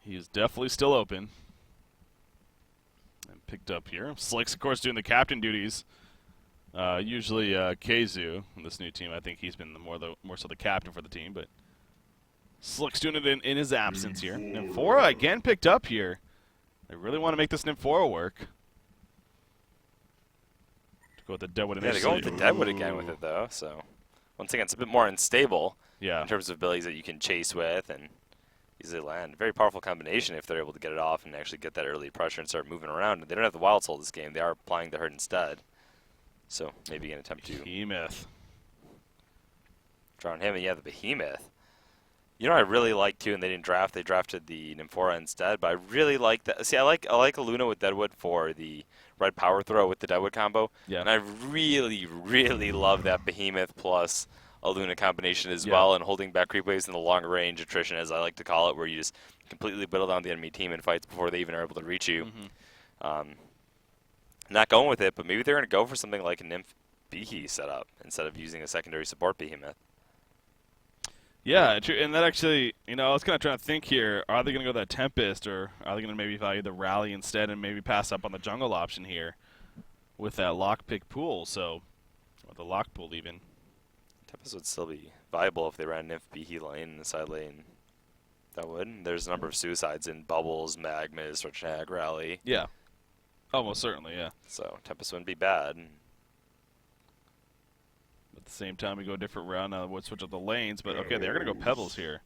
He's definitely still open. And picked up here. Slick's, of course, doing the captain duties. Usually Kazu in this new team. I think he's been more so the captain for the team, but Slick's doing it in his absence here. Nymphora again picked up here. They really want to make this Nymphora work. To go with the Deadwood initially. Yeah, to go with the Deadwood again with it, though. So, once again, it's a bit more unstable in terms of abilities that you can chase with and easily land. Very powerful combination if they're able to get it off and actually get that early pressure and start moving around. They don't have the Wild Soul this game. They are applying the Herd instead. So, maybe an attempt to Behemoth. Draw on him, and yeah, the Behemoth. You know what I really like, too, and they didn't draft. They drafted the Nymphora instead, but I really like that. See, I like a Luna with Deadwood for the red power throw with the Deadwood combo. Yeah. And I really, really love that Behemoth plus a Luna combination as well, and holding back creep waves in the long range attrition, as I like to call it, where you just completely whittle down the enemy team in fights before they even are able to reach you. Not going with it, but maybe they're going to go for something like a Nymph Behe setup instead of using a secondary support Behemoth. Yeah, and that actually, I was kind of trying to think here, are they going to go that Tempest, or are they going to maybe value the Rally instead and maybe pass up on the jungle option here with that lockpick pool, or the lock pool even. Tempest would still be viable if they ran Nymph Behe lane in the side lane. That would. There's a number of suicides in Bubbles, Magmas, Rachag, Rally. Yeah. Almost certainly, yeah. So Tempest wouldn't be bad. At the same time, we go a different route now. We'll switch up the lanes, but okay, they're going to go Pebbles here.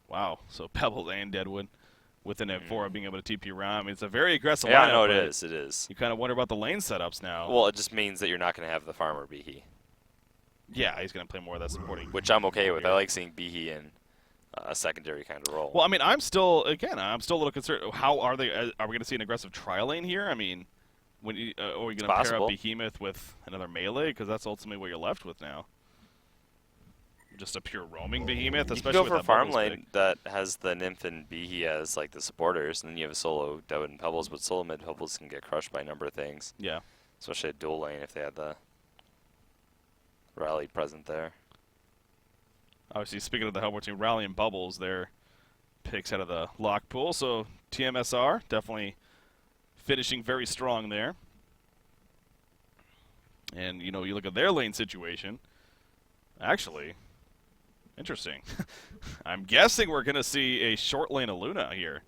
Wow, so Pebbles and Deadwood with an Nymphora being able to TP around. I mean, it's a very aggressive lineup. Yeah, no, it is. You kind of wonder about the lane setups now. Well, it just means that you're not going to have the farmer Behe. Yeah, he's going to play more of that supporting. Which I'm okay with. I like seeing Behe in a secondary kind of role. Well, I mean, I'm still a little concerned. How are they? Are we going to see an aggressive tri lane here? I mean, are we going to pair up Behemoth with another melee? Because that's ultimately what you're left with now. Just a pure roaming Behemoth, especially you go for with a farm lane that has the Nymph and Behe as like the supporters, and then you have a solo Deadwood and Pebbles, but solo mid Pebbles can get crushed by a number of things. Yeah. Especially a dual lane if they had the Rally present there. Obviously, speaking of the Hellboy team, Rally and Bubbles, their picks out of the lock pool. So TmsR definitely finishing very strong there. And, you look at their lane situation. Actually, interesting. I'm guessing we're going to see a short lane of Luna here.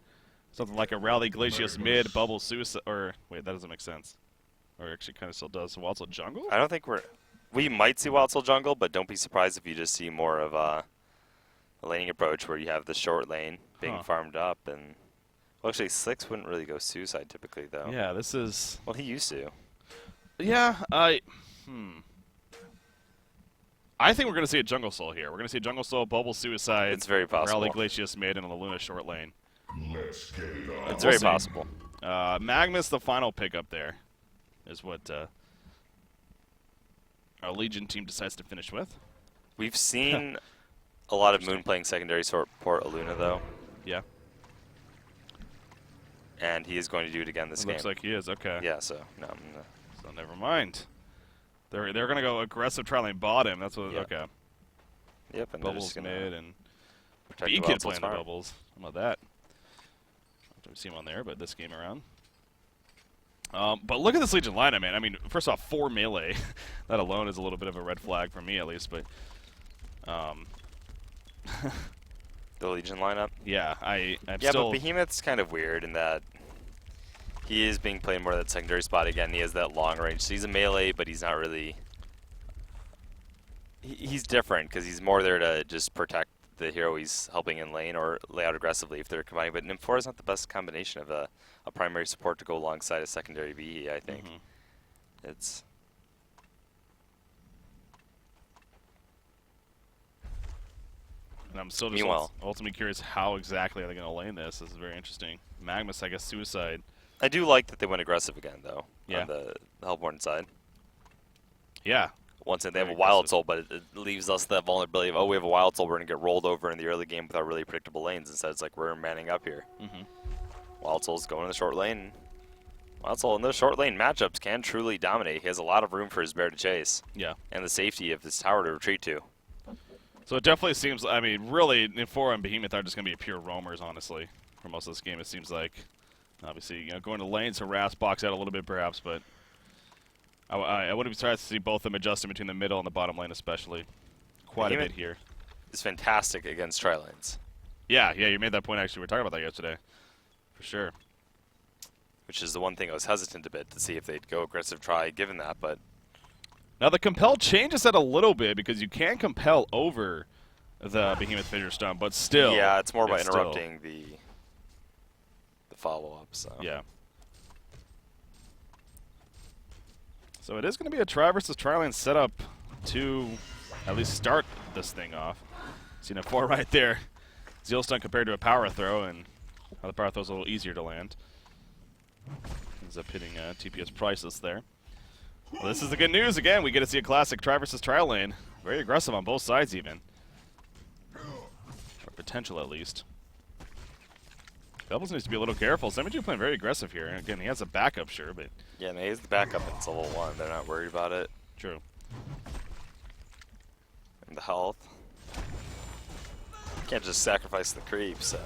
Something like a Rally Glacius mid, Bubble Suicide. Or, wait, that doesn't make sense. Or actually kind of still does. Wild Soul jungle? I don't think we might see Wild Soul jungle, but don't be surprised if you just see more of a laning approach where you have the short lane being farmed up. And well, actually, Slicks wouldn't really go Suicide typically, though. Yeah, this is... Well, he used to. Yeah, I think we're going to see a Jungle Soul here. We're going to see a Jungle Soul, Bubble Suicide. It's very possible. Rally Glacius mid, and a Luna short lane. Let's get it on. It's very possible. Magmas, the final pick up there, is what our Legion team decides to finish with. We've seen a lot of Moon playing secondary support Aluna, though. Yeah. And he is going to do it again this game. Looks like he is, okay. Yeah, so, no. So never mind. They're going to go aggressive tri lane bottom. That's what, okay. Yep, and Bubbles they're mid and B-Kid playing the Bubbles. How about that? Don't see him on there, but this game around. But look at this Legion lineup, man. I mean, first off, 4 melee. That alone is a little bit of a red flag for me, at least. But the Legion lineup? Yeah, I'm yeah, still... but Behemoth's kind of weird in that he is being played more that secondary spot again. He has that long range. So he's a melee, but he's not really... He's different because he's more there to just protect the hero he's helping in lane or lay out aggressively if they're combining. But Nymphora is not the best combination of a primary support to go alongside a secondary BE, I think. It's... And I'm still just ultimately curious how exactly are they going to lane this. This is very interesting. Magmas, I guess, Suicide. I do like that they went aggressive again, though, yeah. on the Hellborn side. Yeah. Once they have a Wild Soul, but it leaves us that vulnerability of, oh, we have a Wild Soul, we're going to get rolled over in the early game without really predictable lanes. Instead, it's like we're manning up here. Wild Soul's going in the short lane. Wild Soul in those short lane matchups can truly dominate. He has a lot of room for his bear to chase. Yeah. And the safety of his tower to retreat to. So it definitely seems, I mean, really, Nymphora and Behemoth are just going to be pure roamers, honestly. for most of this game, it seems like. Obviously, going to lanes, harass, box out a little bit perhaps, but I wouldn't be surprised to see both of them adjusting between the middle and the bottom lane especially. Quite a bit here. It's fantastic against tri-lanes. Yeah, you made that point actually. We were talking about that yesterday. For sure. Which is the one thing I was hesitant a bit to see if they'd go aggressive try given that, but... Now the compel changes that a little bit because you can compel over the Behemoth Fissure Stun, but still... Yeah, it's more about interrupting the follow-up, so... Yeah. So it is going to be a try versus tri-lane setup to at least start this thing off. Seen a 4 right there. Zeal Stun compared to a power throw, and how the power throw is a little easier to land. Ends up hitting TPS priceless there. Well, this is the good news. Again, we get to see a classic try versus trial lane. Very aggressive on both sides even. Or potential at least. Pebbles needs to be a little careful. Semi2 playing very aggressive here. And again, he has a backup, sure, but... Yeah, and he has the backup in level 1. They're not worried about it. True. And the health. Can't just sacrifice the creep, so...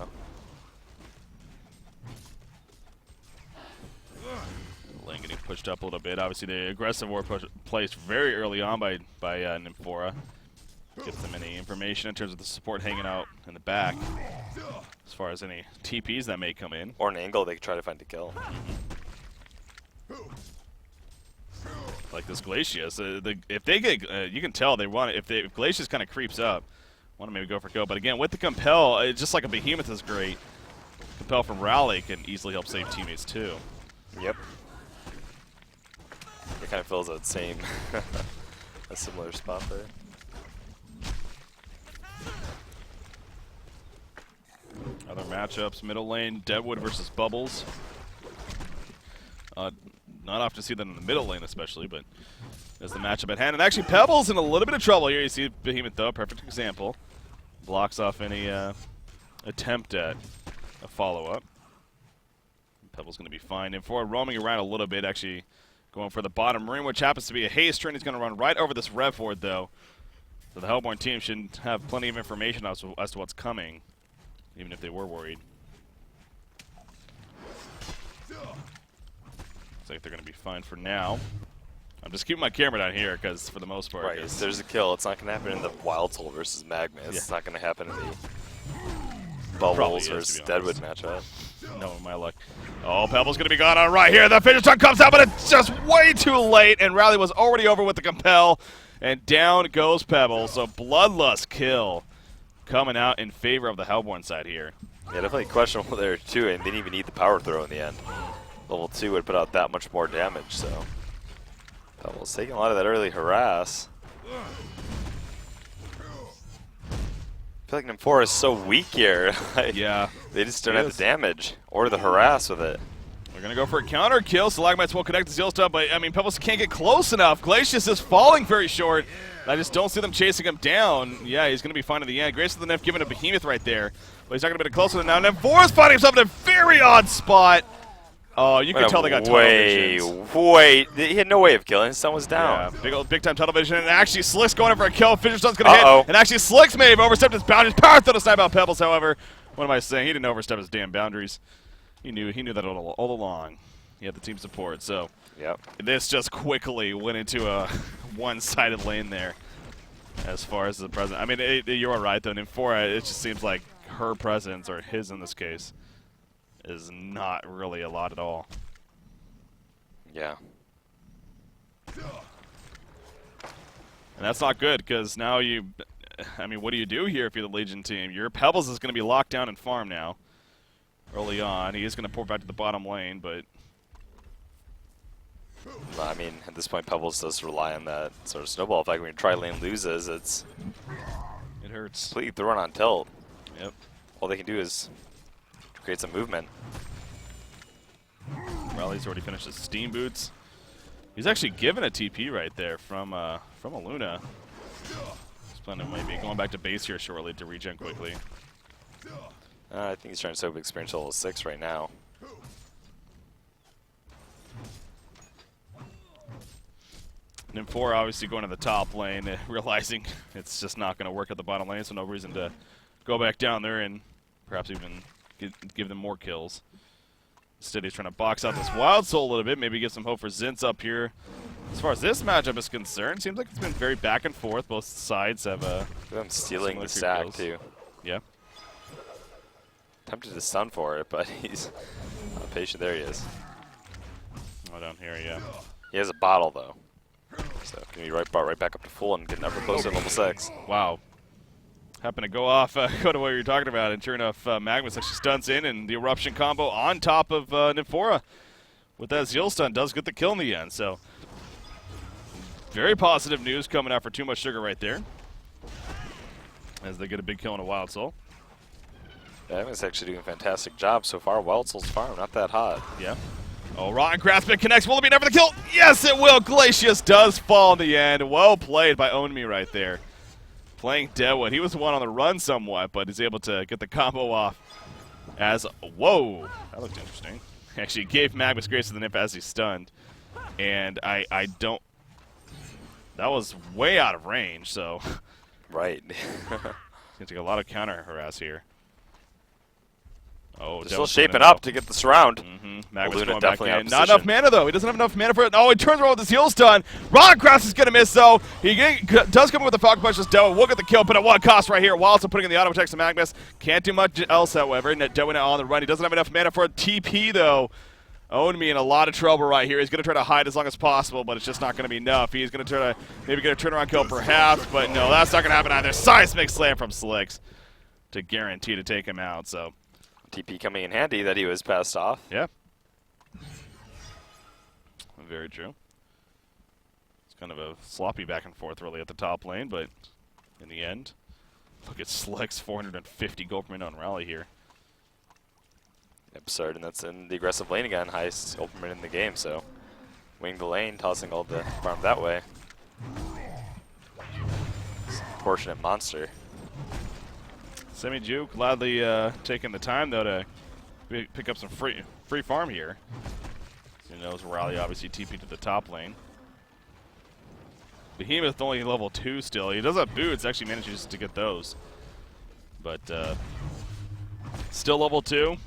Lane getting pushed up a little bit. Obviously, the aggressive war placed very early on by TmsR. Gives them any information in terms of the support hanging out in the back. As far as any TPs that may come in. Or an angle they could try to find to kill. Like this Glacius. If they get, you can tell they want it. If Glacius kind of creeps up, want to maybe go for kill. But again, with the compel, just like a Behemoth is great. Compel from Rally can easily help save teammates too. Yep. It kind of fills that same, a similar spot there. Other matchups, middle lane, Deadwood versus Bubbles. Not often to see them in the middle lane especially, but there's the matchup at hand. And actually Pebbles in a little bit of trouble here. You see Behemoth though, perfect example. Blocks off any attempt at a follow-up. Pebbles going to be fine. And for roaming around a little bit, actually going for the bottom ring, which happens to be a haste turn. He's going to run right over this Rev Ward though. So the Hellborn team should have plenty of information as to what's coming, even if they were worried. Looks like they're going to be fine for now. I'm just keeping my camera down here because for the most part. Right, if there's a kill, it's not going to happen in the Wild Soul versus Magnus. Yeah. It's not going to happen in the Bubbles versus Deadwood matchup. No, my luck. Oh, Pebbles going to be gone on right here. The finish truck comes out, but it's just way too late, and Rally was already over with the compel, and down goes Pebbles. So Bloodlust kill coming out in favor of the Hellborn side here. Yeah, definitely questionable there too, and they didn't even need the power throw in the end. Level 2 would put out that much more damage, so Pebbles taking a lot of that early harass. I feel like TmsR is so weak here. Yeah. They just don't have the damage or the harass with it. They're going to go for a counter kill. Stalagmites will connect to Zeal Stun, but I mean, Pebbles can't get close enough. Glacius is falling very short. I just don't see them chasing him down. Yeah, he's going to be fine at the end. Grace of the Nymph giving a Behemoth right there. But he's not going to be closer than now. And TmsR is finding himself in a very odd spot. Oh, you can tell they got tunnel vision. Wait, he had no way of killing. His stun was down. Yeah, big time tunnel vision. And actually, Slick's going in for a kill. Fissure Stun's going to hit. And actually, Slick's may have overstepped his boundaries. Power throw to snipe out Pebbles, however. What am I saying? He didn't overstep his damn boundaries. He knew that all along. He had the team support. So this just quickly went into a one-sided lane there as far as the present. I mean, you're right, though. TmsR, it just seems like her presence, or his in this case, is not really a lot at all. Yeah. And that's not good, because now I mean, what do you do here if you're the Legion team? Your Pebbles is going to be locked down in farm now. Early on, he is going to pour back to the bottom lane, but... I mean, at this point, Pebbles does rely on that sort of snowball effect. When your tri-lane loses, it hurts. Completely thrown on tilt. Yep. All they can do is create some movement. Rally's already finished his steam boots. He's actually given a TP right there from a Luna. He's planning on maybe going back to base here shortly to regen quickly. I think he's trying to soak experience level 6 right now. TmsR obviously going to the top lane, realizing it's just not going to work at the bottom lane, so no reason to go back down there and perhaps even give them more kills. Instead, he's trying to box out this Wild Soul a little bit, maybe give some hope for Zints up here. As far as this matchup is concerned, seems like it's been very back and forth. Both sides have I'm stealing the stack kills. too. Yeah. Tempted to stun for it, but he's not patient. There he is. Oh, down here, yeah. He has a bottle though, so can be right back up to full and get ever closer to level 6. Wow. Happened to go off, go to what you were talking about, and sure enough, Magnus actually stuns in, and the Eruption combo on top of Nymphora with that Zeal stun does get the kill in the end. So, very positive news coming out for Too Much Sugar right there, as they get a big kill on a Wild Soul. Yeah, Magnus actually doing a fantastic job so far. Wild Soul's farm, not that hot. Yeah. Oh, Ro8 grasp it, connects. Will it be enough for the kill? Yes, it will. Glacius does fall in the end. Well played by Onmi right there. Playing Deadwood. He was the one on the run somewhat, but he's able to get the combo off as, whoa, that looked interesting. Actually gave Magnus Grace to the Nymph as he's stunned. And I don't, that was way out of range, so. Right. It's going to take a lot of counter harass here. Oh, still shaping up to get this round. Magnus Luna going back definitely out in. of Not position. enough mana, though. He doesn't have enough mana for it. Oh, he turns around with his heal stun. Ro8 is going to miss, though. He does come in with the Falcon Punch. Dewa will get the kill, but at what cost right here? While also putting in the auto attacks to Magnus. Can't do much else, however. Dewa now on the run. He doesn't have enough mana for a TP, though. Onmi in a lot of trouble right here. He's going to try to hide as long as possible, but it's just not going to be enough. He's going to try to maybe get a turnaround kill, perhaps, but no, that's not going to happen either. Seismic Slam from Slicks to guarantee to take him out, so. TP coming in handy that he was passed off. Yeah. Very true. It's kind of a sloppy back and forth really at the top lane, but in the end, look at Slick's 450 gold per minute on Rally here. Absurd, and that's in the aggressive lane again. Highest gold per minute in the game, so winning the lane, tossing all the farm that way. Proportionate monster. Semi-Ju gladly taking the time, though, to pick up some free farm here. He knows Rally obviously TP to the top lane. Behemoth only level 2 still. He does have boots, actually manages to get those. But still level 2.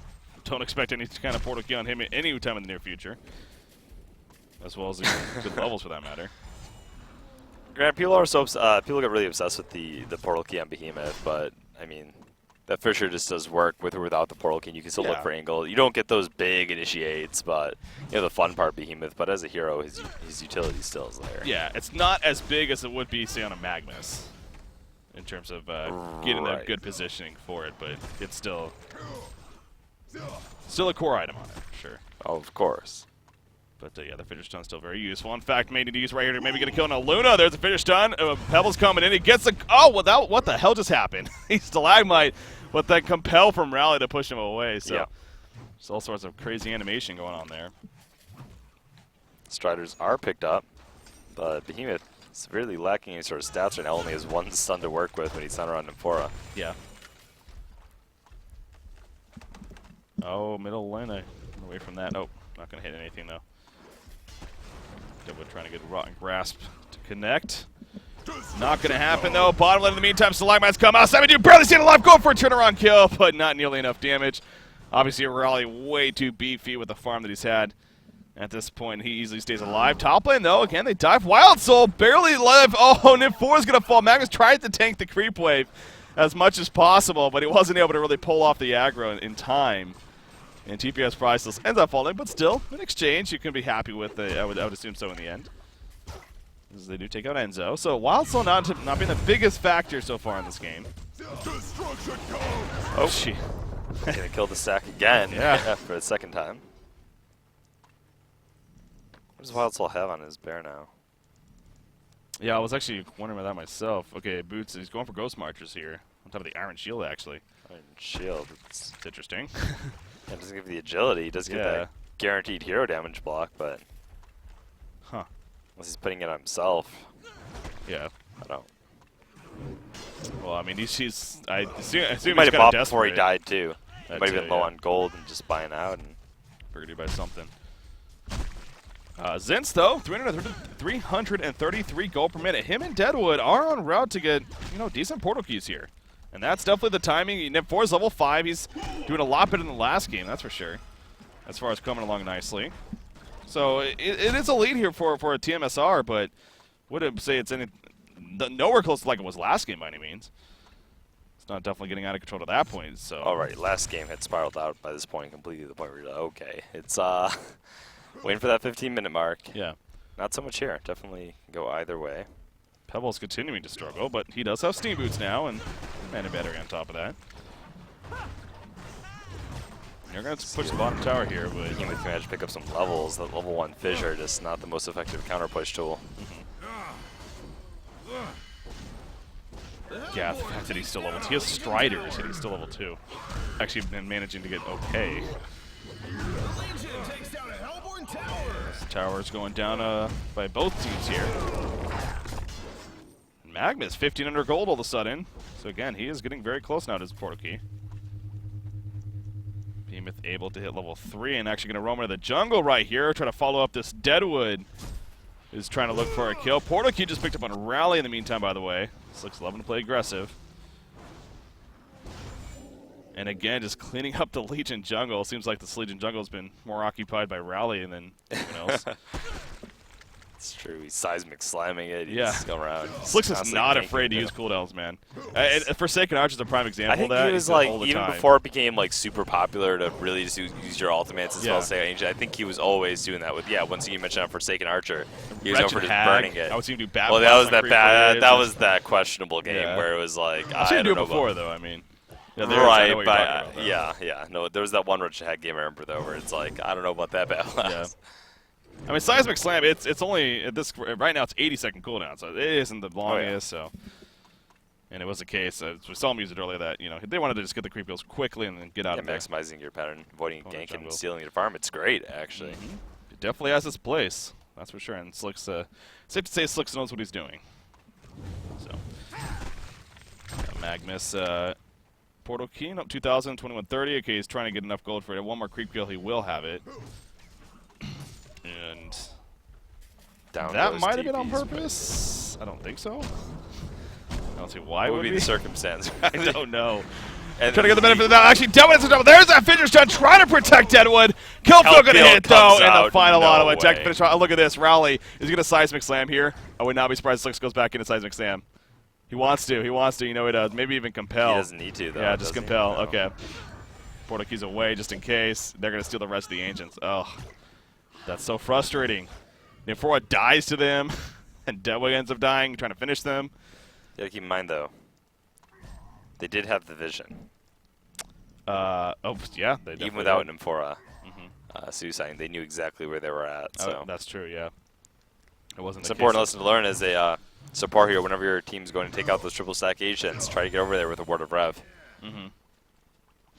Don't expect any kind of portal key on him at any time in the near future. As well as good levels for that matter. Grant, people are people get really obsessed with the portal key on Behemoth, but I mean, that for sure just does work with or without the portal key. You can still look for angle. You don't get those big initiates, but you know the fun part Behemoth. But as a hero, his utility still is there. Yeah, it's not as big as it would be, say, on a Magnus, in terms of getting a good positioning for it. But it's still a core item on it, for sure. Oh, of course. But yeah, the finish stun's still very useful. In fact, may need to use right here to maybe get a kill on a Luna. There's a finish stun. Pebble's coming in. He gets a... Oh, well, what the hell just happened? He's Stalagmite, but then compel from Rally to push him away. So there's all sorts of crazy animation going on there. Striders are picked up, but Behemoth severely lacking any sort of stats right now. Only has 1 stun to work with when he's not around Nymphora. Yeah. Oh, middle lane. Away from that. Oh, not going to hit anything, though. Deadwood trying to get Ro8 grasp to connect. Not going to happen, though. Bottom lane in the meantime, Stalagmites come out. Semi-Ju barely staying alive. Go for a turnaround kill, but not nearly enough damage. Obviously, Raleigh way too beefy with the farm that he's had. At this point, he easily stays alive. Top lane, though, again, they dive. Wild Soul barely live. Oh, Nymphora going to fall. Magnus tried to tank the creep wave as much as possible, but he wasn't able to really pull off the aggro in time. And TPS Priceless ends up falling, but still, in exchange, you can be happy with it. I would assume so in the end. As they do take out Enzo. So Wild Soul not being the biggest factor so far in this game. Oh, she. Gonna kill the stack again for the second time. What does Wild Soul have on his bear now? Yeah, I was actually wondering about that myself. Okay, Boots, he's going for Ghost Marchers here. On top of the Iron Shield, actually. Iron Shield. It's interesting. It doesn't give you the agility. He does get that guaranteed hero damage block, but unless he's putting it on himself. Yeah. I don't. Well, I mean, I assume he might have he's bought desperate before he died too. That He might have been too, low on gold and just buying out. And figured he'd buy something. Zints, though, 333 gold per minute. Him and Deadwood are on route to get, decent portal keys here. And that's definitely the timing. NIP4 is level 5. He's doing a lot better than the last game, that's for sure, as far as coming along nicely. So it is a lead here for a TmsR, but wouldn't say it's nowhere close to like it was last game by any means. It's not definitely getting out of control to that point. So alright, last game had spiraled out by this point completely to the point where you're like, okay, it's waiting for that 15-minute mark. Yeah. Not so much here. Definitely go either way. Pebble's continuing to struggle, but he does have Steam Boots now and a battery on top of that. They're going to push the bottom tower here, but you can manage to pick up some levels. The level 1 Fissure just not the most effective counter push tool. Yeah, the fact that he's still level 2. He has Striders and he's still level 2. Actually been managing to get okay. This tower's going down by both teams here. Magma's 1,500 gold all of a sudden. So again, he is getting very close now to his portal key. Behemoth able to hit level 3 and actually going to roam into the jungle right here, trying to follow up this Deadwood. Is trying to look for a kill. Portal key just picked up on a rally in the meantime, by the way. Slick's loving to play aggressive. And again, just cleaning up the Legion jungle. Seems like this Legion jungle has been more occupied by rally than anything else. It's true. He's seismic slamming it. He's Yeah. going around. Slicks is not afraid to use cooldowns, man. Forsaken Archer's a prime example I think of that. he was like, even before it became like super popular to really just use your ultimates as well as say Ancient, I think he was always doing that with, once you mentioned Forsaken Archer, he was over just burning it. I would see him do bad. Well, that was that bad. That was that questionable game where it was like, I've seen him do it before, though, I mean. Yeah, right, but yeah. No, there was that one Red Hat game I remember though, where it's like, I don't know about that bad. Yeah. I mean, Seismic Slam, it's only at this right now it's 80-second cooldown, so it isn't the longest. So, and it was a case. We saw him use it earlier that they wanted to just get the creep kills quickly and then get out of there. Maximizing your pattern, avoiding gank and stealing your farm. It's great, actually. It definitely has its place, that's for sure. And Slick's safe to say Slicks knows what he's doing. So, Magnus. Portal key, up 2,000, 2130. Okay, he's trying to get enough gold for it. One more creep kill, he will have it. And that might have been on purpose. I don't think so. I don't see why what would be the circumstance. I don't know. And trying to get the benefit of that. Actually, Deadwood's in trouble. There's that Fidget Stun trying to protect Deadwood. Killfield going to hit, though, and the final auto attack finish. Oh, look at this. Rally is going to Seismic Slam here. I would not be surprised if Slicks goes back into Seismic Slam. He wants to. He wants to. You know he does. Maybe even compel. He doesn't need to, though. Yeah, just compel. Okay. Portal keys away just in case. They're going to steal the rest of the Ancients. Oh, that's so frustrating. NIP4 dies to them, and Deadwood ends up dying, trying to finish them. You got to keep in mind, though, they did have the vision. Oh, yeah. They even without Nymphora suiciding, they knew exactly where they were at. So oh, that's true, yeah. It wasn't. It's an important lesson to learn as a support here. Whenever your team's going to take out those triple stack agents, try to get over there with a Word of Rev.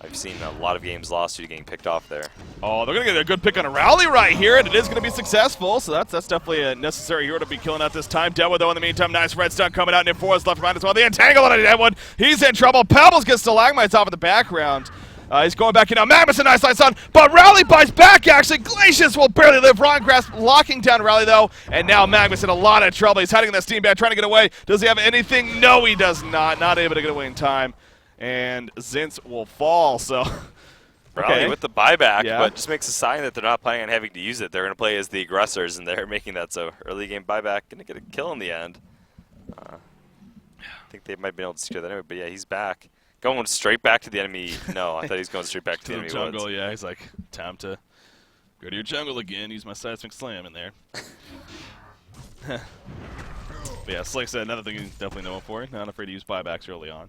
I've seen a lot of games lost due to getting picked off there. Oh, they're going to get a good pick on a rally right here, and it is going to be successful. So that's definitely a necessary hero to be killing out this time. Deadwood, though, in the meantime, nice red stun coming out. NIP4 is left behind as well. The entangle on Deadwood. He's in trouble. Pebbles gets stalagmites off in the background. He's going back in now. Magnus, a nice light stun, but Rally bites back, actually. Glacius will barely live. Ron Grasp locking down Rally, though, and now Magnus in a lot of trouble. He's hiding in that steam bag, trying to get away. Does he have anything? No, he does not. Not able to get away in time. And Zintz will fall, so... Rally with the buyback, but just makes a sign that they're not planning on having to use it. They're going to play as the aggressors, and they're making that so early game buyback. Going to get a kill in the end. I think they might be able to secure that anyway, but yeah, he's back. Going straight back to the enemy. No, I thought he was going straight back to the enemy jungle, woods. Yeah, he's like, time to go to your jungle again. Use my Seismic Slam in there. But yeah, Slick's another thing he's definitely known for. Not afraid to use buybacks early on.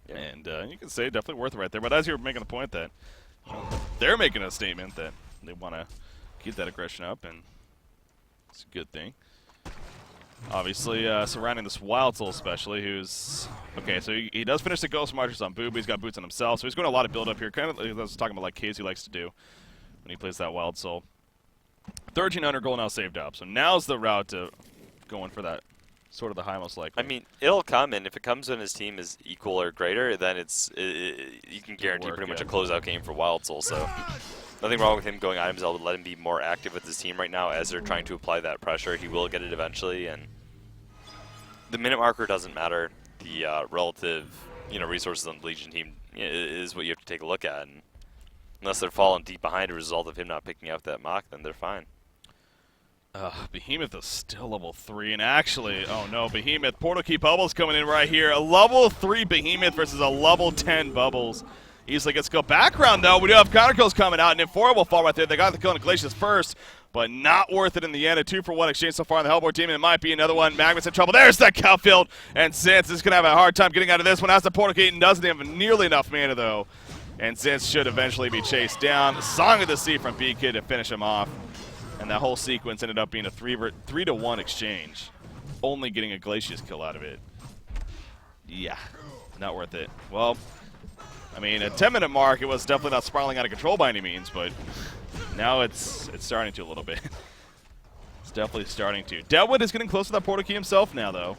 Yeah. And you can say definitely worth it right there. But as you were making the point that they're making a statement that they want to keep that aggression up, and it's a good thing. Obviously, surrounding this Wild Soul especially, who's... Okay, so he does finish the Ghost Marchers on Boob. He's got boots on himself, so he's going a lot of build-up here. Kind of, I was talking about like Casey likes to do when he plays that Wild Soul. 1,300 gold now saved up, so now's the route to going for that. Sort of the high most likely. I mean, it'll come, and if it comes when his team is equal or greater, then you can guarantee pretty much a closeout game for Wild Soul. So nothing wrong with him going items. I'll let him be more active with his team right now as they're trying to apply that pressure. He will get it eventually, and the minute marker doesn't matter. The relative resources on the Legion team is what you have to take a look at. And unless they're falling deep behind as a result of him not picking up that Mach, then they're fine. Behemoth is still level 3, and actually, oh no, Behemoth, Portal Key Bubbles coming in right here. A level 3 Behemoth versus a level 10 Bubbles. Easily gets kill. Background, though, we do have counter kills coming out, and Infora will fall right there. They got the kill on Glacius first, but not worth it in the end. A 2-for-1 exchange so far on the Hellboard team, and it might be another one. Magnus in trouble. There's that cow field, and Zintz is going to have a hard time getting out of this one. As the Portal Key doesn't have nearly enough mana, though, and Zintz should eventually be chased down. Song of the Sea from B-Kid to finish him off. And that whole sequence ended up being a 3-to-1 exchange, only getting a Glacius kill out of it. Yeah, not worth it. Well, I mean, at 10-minute mark, it was definitely not spiraling out of control by any means, but now it's starting to a little bit. It's definitely starting to. Deadwood is getting close to that Portal Key himself now, though.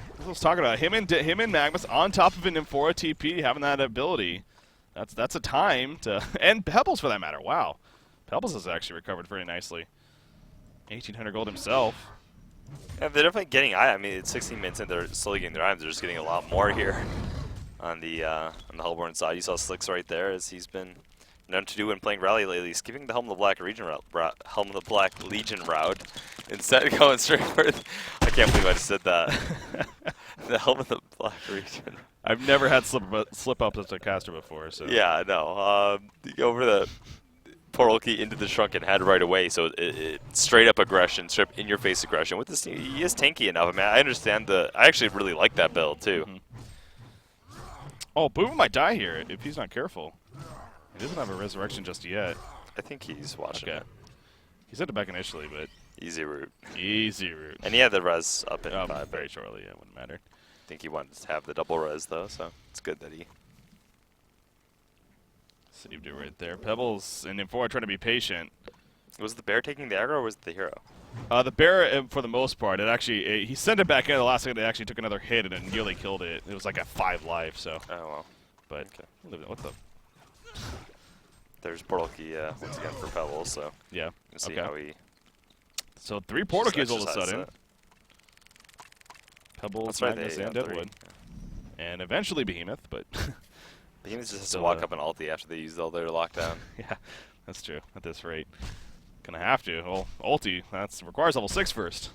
That's what I was talking about. Him and Magnus on top of an Infora TP, having that ability. That's a time to, and Pebbles for that matter. Wow, Pebbles has actually recovered very nicely. 1,800 gold himself. Yeah, they're definitely getting. I mean, it's 16 minutes in. They're slowly getting their items. They're just getting a lot more here on the Hellborn side. You saw Slicks right there, as he's been known to do when playing Rally lately, skipping the Helm of the Black Legion route, instead of going straight for. I can't believe I just said that. The Helm of the Black Legion. I've never had slip up as a caster before, so. Yeah, I know. Over the Portal Key into the Shrunken Head right away, so it straight up aggression, straight in your face aggression. With this, he is tanky enough. I mean, I understand I actually really like that build too. Oh, Booba might die here if he's not careful. He doesn't have a resurrection just yet. I think he's watching it. He said it back initially, but easy route. Easy route. And he had the res up in 5 very shortly. Yeah, it wouldn't matter. I think he wanted to have the double res though, so it's good that he saved it right there. Pebbles and Infora trying to be patient. Was the bear taking the aggro, or was it the hero? The bear, for the most part, it actually he sent it back in the last second. It actually took another hit and it nearly killed it. It was like at 5 life. So. Oh well. But what the? There's Portal Key once again for Pebbles. So yeah. We'll see how he. So 3 Portal Keys all of a sudden. Pebbles, right, Magnus, and Deadwood, and eventually Behemoth, but. Behemoth just has to walk up an ulti after they use all their lockdown. Yeah, that's true. At this rate, gonna have to. Well, ulti requires level 6 first.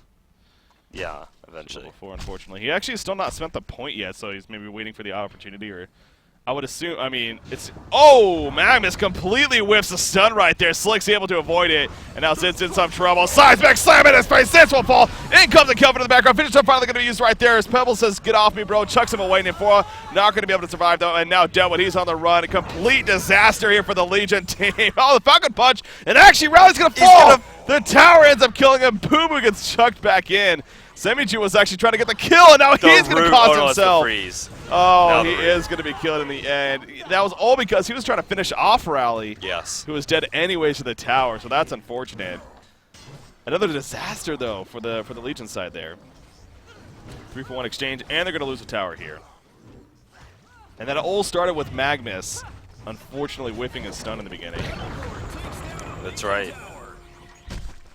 Yeah, eventually. Level 4, unfortunately. He actually still not spent the point yet, so he's maybe waiting for the opportunity, or I would assume. I mean, it's Magnus completely whiffs a stun right there. Slick's able to avoid it, and now Zint's in some trouble. Seismic slam in his face. Zintz will fall. In comes the cover to the background. Finish up finally going to be used right there as Pebble says, "Get off me, bro." Chucks him away. Infora not going to be able to survive though, and now Deadwood, he's on the run. A complete disaster here for the Legion team. Oh, the Falcon Punch, and actually Rally's going to fall. The tower ends up killing him. Poo gets chucked back in. Semiju was actually trying to get the kill, and now he's going to cost himself. Oh, he is going to be killed in the end. That was all because he was trying to finish off Rally. Yes. Who was dead anyways to the tower, so that's unfortunate. Another disaster, though, for the Legion side there. 3-for-1 exchange, and they're going to lose the tower here. And that all started with Magnus, unfortunately whiffing his stun in the beginning. That's right.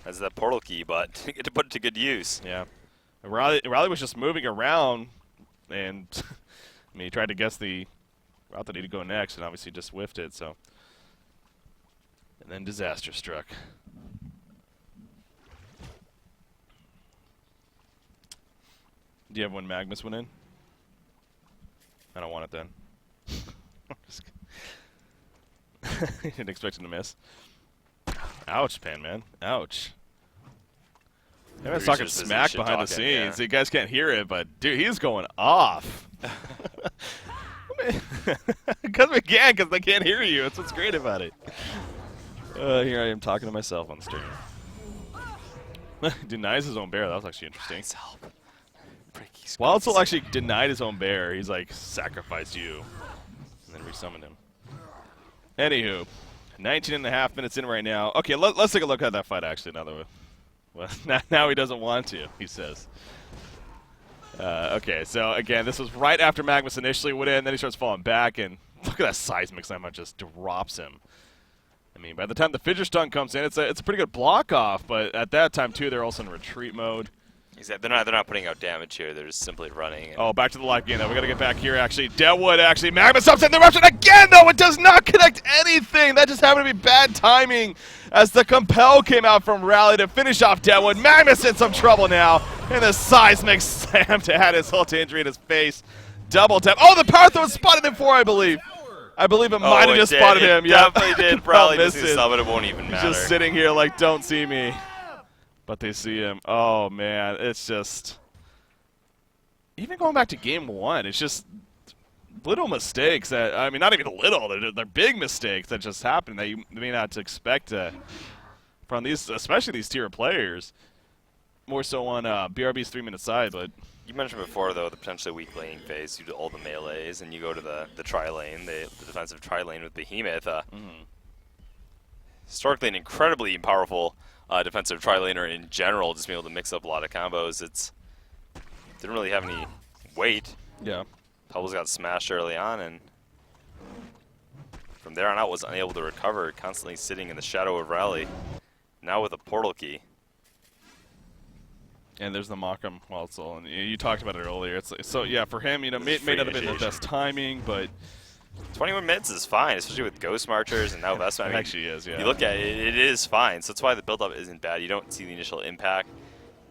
That's that Portal Key, but didn't get to put it to good use. Yeah. Riley was just moving around, and I mean, he tried to guess the route that he'd go next, and obviously just whiffed it. So, and then disaster struck. Do you have when Magnus went in? I don't want it then. He didn't expect him to miss. Ouch, Pan Man. Ouch. I was talking smack behind the scenes. Yeah. You guys can't hear it, but dude, he's going off. Because we can, because they can't hear you. That's what's great about it. Here I am talking to myself on the stream. Denies his own bear. That was actually interesting. Wildsole actually denied his own bear. He's like, sacrifice you. And then resummoned him. Anywho, 19.5 minutes in right now. Okay, let's take a look at that fight actually. Well, now he doesn't want to, he says. Okay, so again, this was right after Magnus initially went in, then he starts falling back, and look at that seismic slam, it just drops him. I mean, by the time the Fidget Stun comes in, it's a pretty good block off, but at that time, too, they're also in retreat mode. Exactly. They're not putting out damage here. They're just simply running. Oh, back to the live game, though. We got to get back here, actually. Deadwood, actually. Magnus ups in the eruption again, though. It does not connect anything. That just happened to be bad timing as the compel came out from Rally to finish off Deadwood. Magnus in some trouble now. And the seismic slam to add insult to injury in his face. Double tap. Oh, the power throw spotted him for, I believe. I believe it might have just spotted him. Yeah, definitely did. Probably missed it. But it won't even matter. He's just sitting here like, don't see me. But they see him. Oh, man. It's just... Even going back to game 1, it's just little mistakes that, I mean, not even little, they're big mistakes that just happen that you may not expect from these, especially these tier players. More so on BRB's 3-minute side, but... You mentioned before, though, the potentially weak laning phase due to all the melees, and you go to the tri-lane, the defensive tri-lane with Behemoth. Historically an incredibly powerful defensive tri-laner in general, just being able to mix up a lot of combos. Didn't really have any weight. Yeah. Pebbles got smashed early on, and from there on out was unable to recover, constantly sitting in the shadow of Rally. Now with a portal key. And there's the Markham also, and you talked about it earlier. It's so yeah, for him, you know, may not have been the best timing, but 21 minutes is fine, especially with Ghost Marchers and now Vespa. I mean, it actually is, yeah. You look at it, it is fine. So that's why the build-up isn't bad. You don't see the initial impact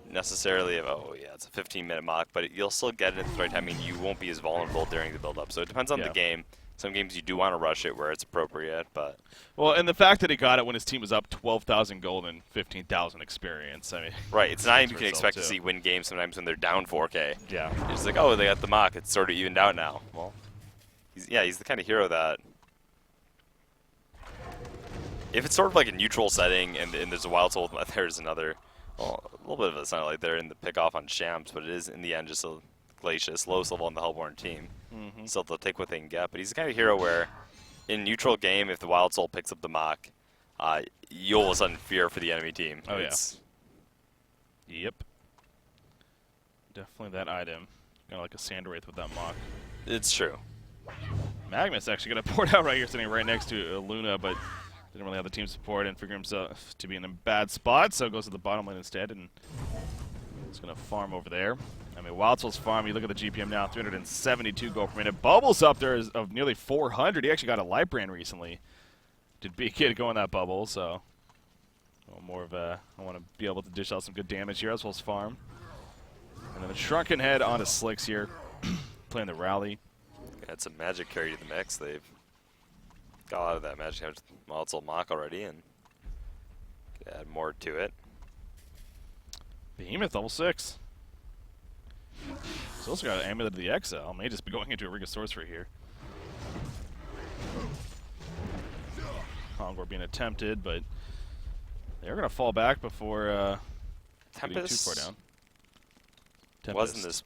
necessarily of, oh yeah, it's a 15-minute mock, but you'll still get it at the right time. I mean, you won't be as vulnerable during the build-up. So it depends on the game. Some games you do want to rush it where it's appropriate, but... Well, and the fact that he got it when his team was up 12,000 gold and 15,000 experience, I mean... Right, it's not even you can expect to see win games sometimes when they're down 4K. Yeah. It's like, oh, they got the mock, it's sort of evened out now. Well, he's the kind of hero that... If it's sort of like a neutral setting and there's a Wild Soul, there's another... Well, a little bit of a sound like they're in the pick-off on Shams, but it is, in the end, just a Glacius, lowest level on the Hellborn team. So they'll take what they can get, but he's the kind of hero where, in neutral game, if the Wild Soul picks up the mock, you'll all of a sudden fear for the enemy team. Oh, yeah. Yep. Definitely that item. Kind of like a Sandwraith with that mock. It's true. Magnus actually got a port out right here, sitting right next to Luna, but didn't really have the team support and figure himself to be in a bad spot, so goes to the bottom lane instead, and he's going to farm over there. I mean, Wild Soul's farm, you look at the GPM now, 372 gold per minute. Bubbles up there is of nearly 400. He actually got a light brand recently. Did Big Kid go in that bubble, so more of a, I want to be able to dish out some good damage here as well as farm. And then the Shrunken Head onto Slicks here, playing the Rally. Had some magic carry to the mix. They've got a lot of that magic damage with Wild Soul Mock already, and could add more to it. Behemoth, level 6. He's also got an Amulet of the Exile. May just be going into a Rig of Sorcery here. Kongor being attempted, but they're going to fall back before getting too far down. Tempest. Wasn't this...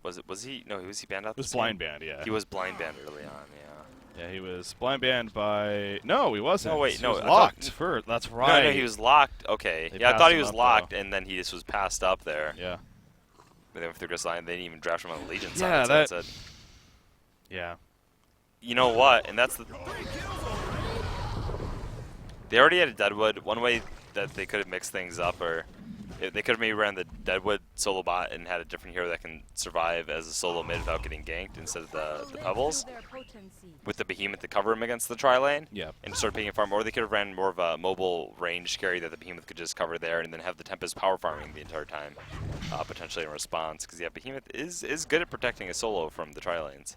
Was he... No, was he banned out? It was blind banned, yeah. He was blind banned early on, yeah. Yeah, he was blind banned by... No, he wasn't. No, wait, he no. was locked. That's right. No, he was locked. Okay. They yeah, I thought he was up, locked, though. and then he just was passed up there. Yeah. But then through this line, they didn't even draft him on the Legion yeah, side. That... Yeah. You know what? And that's the... They already had a Deadwood. One way that they could have mixed things up, or they could have maybe ran the Deadwood solo bot and had a different hero that can survive as a solo mid without getting ganked instead of the Pebbles. With the Behemoth to cover him against the tri-lane. Yeah. And start picking a farm. Or they could have ran more of a mobile range carry that the Behemoth could just cover there and then have the Tempest power farming the entire time, potentially in response. Because, yeah, Behemoth is good at protecting a solo from the tri-lanes.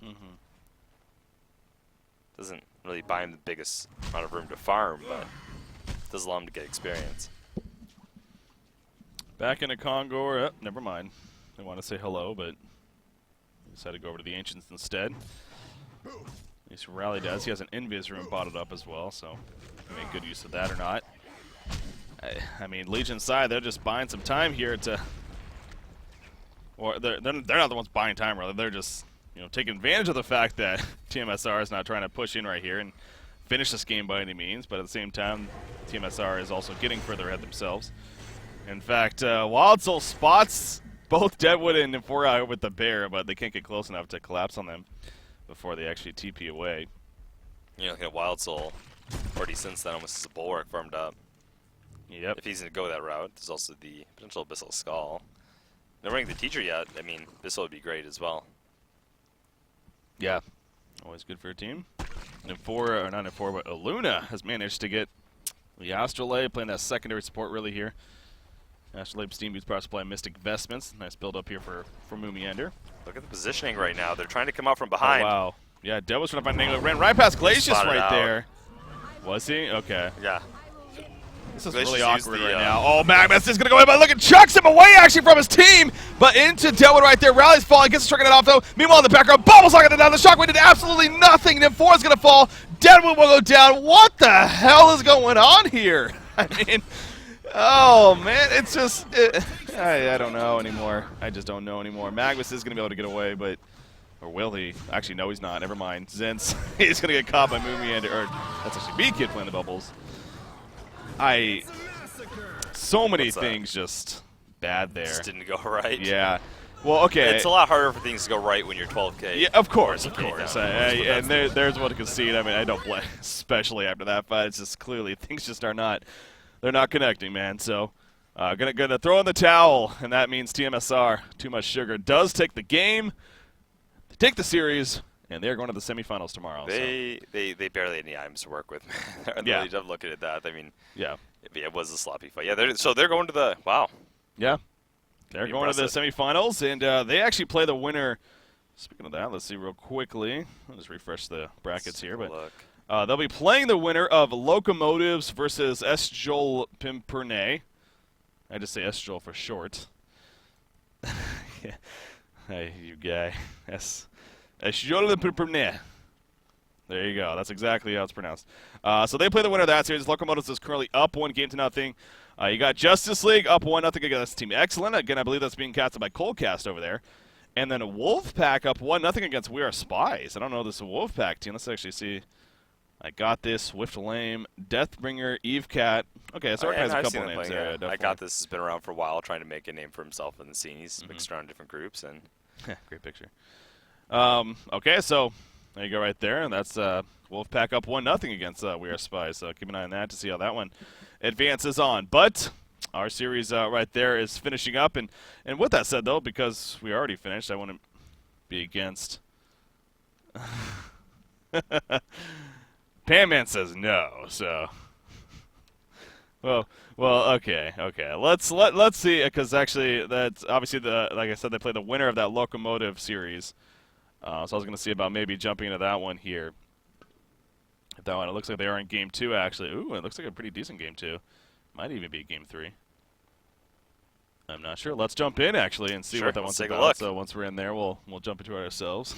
Doesn't really buy him the biggest amount of room to farm, but does allow him to get experience. Back into Kongor. Oh, never mind. I want to say hello, but decided to go over to the Ancients instead. At least Rally does. He has an Invis room bottled up as well, so we make good use of that or not. I mean, Legion side, they're just buying some time here to... Or they're not the ones buying time, rather. They're just, you know, taking advantage of the fact that TmsR is not trying to push in right here and finish this game by any means, but at the same time, TmsR is also getting further ahead themselves. In fact, Wild Soul spots both Deadwood and Euphoria with the bear, but they can't get close enough to collapse on them before they actually TP away. You know, looking at Wild Soul, already since then almost as a bulwark farmed up. Yep. If he's going to go that route, there's also the potential Abyssal Skull. not running the teacher yet, I mean, this would be great as well. Yeah, always good for a team. And four, or not in four, but Luna has managed to get the Astrolabe playing that secondary support really here. Astrolabe, Steam Boots, Power Supply, Mystic Vestments. Nice build up here for Moomiander. Look at the positioning right now. They're trying to come out from behind. Oh, wow. Yeah, Dev was trying to find an angle. Ran right past Glacius right there. Was he? Okay. Yeah. This is really awkward right now. Oh, Magnus is going to go in, but look at chucks him away actually from his team, but into Deadwood right there. Rally's falling, gets stricken it off though. Meanwhile, in the background, Bubbles knocking it down. The Shockwave did absolutely nothing. Then 4 is going to fall. Deadwood will go down. What the hell is going on here? I mean, oh man, it's just, I don't know anymore. I just don't know anymore. Magnus is going to be able to get away, but, or will he? Actually, no, he's not. Never mind. Zentz, he's going to get caught by Moomiander, or that's actually B-Kid playing the Bubbles. So many things just bad there. Just didn't go right. Yeah. Well, okay. It's a lot harder for things to go right when you're 12K. Yeah, of course. And there's one to concede. I mean, I don't blame, especially after that fight. It's just clearly things just are not, they're not connecting, man. So, gonna throw in the towel, and that means TmsR, Too Much Sugar, does take the game, they take the series, and they're going to the semifinals tomorrow. They barely had any items to work with, man. Yeah. I'm looking at that. I mean, yeah. It was a sloppy fight. Yeah, so they're going to the, wow. Yeah. They're going to the semifinals, and they actually play the winner. Speaking of that, let's see real quickly. I'll just refresh the brackets here. But they'll be playing the winner of Locomotives versus Esjol Pimpernay. I just say Esjol for short. Yeah. Hey, you guy. Esjol Pimpernay. There you go. That's exactly how it's pronounced. So they play the winner of that series. Locomotives is currently up 1-0. You got Justice League up 1-0 against Team Excellent. Again, I believe that's being casted by Coldcast over there. And then Wolfpack up 1-0 against We Are Spies. I don't know this Wolfpack team. Let's actually see. I got this. Swift Lame, Deathbringer, Eve Cat. Okay, so has a couple names there. I got this. Has been around for a while, trying to make a name for himself in the scene. He's mixed around different groups and. Great picture. Okay, so. There you go right there, and that's Wolfpack up 1-0 against We Are Spies, so keep an eye on that to see how that one advances on. But our series right there is finishing up, and with that said, though, because we already finished, I wouldn't be against... Panman says no, so... Well, okay. Let's see, because actually, that's obviously like I said, they play the winner of that Locomotive series. So I was going to see about maybe jumping into that one here. That one, it looks like they are in Game 2, actually. Ooh, it looks like a pretty decent Game 2. Might even be Game 3. I'm not sure. Let's jump in, actually, and see what that one's about. Look. So once we're in there, we'll jump into it ourselves.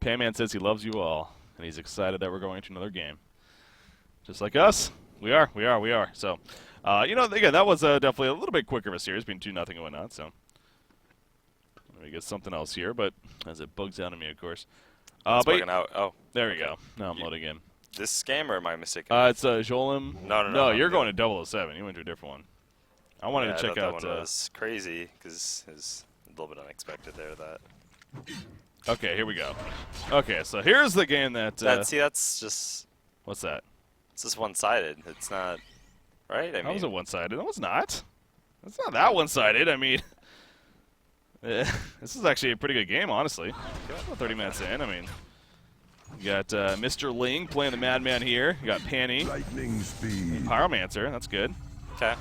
Panman says he loves you all, and he's excited that we're going to another game. Just like us, we are. So, again, that was definitely a little bit quicker of a series, being 2-0 and whatnot, so... Let me get something else here, but as it bugs out of me, of course. It's bugging out. Oh. There we go. Now I'm loading in. This scam, or am I mistaken? It's Jolim. No, you're going to 007. You went to a different one. I wanted to check out... that one was crazy, because it's a little bit unexpected there. Okay, here we go. Okay, so here's the game that... see, that's just... What's that? It's just one-sided. It's not... Right? How is it one-sided? No, it's not. It's not that one-sided. I mean... This is actually a pretty good game, honestly. About 30 minutes in. I mean, you got Mr. Ling playing the Madman here. You got Panny. Lightning speed. Pyromancer. That's good. Okay.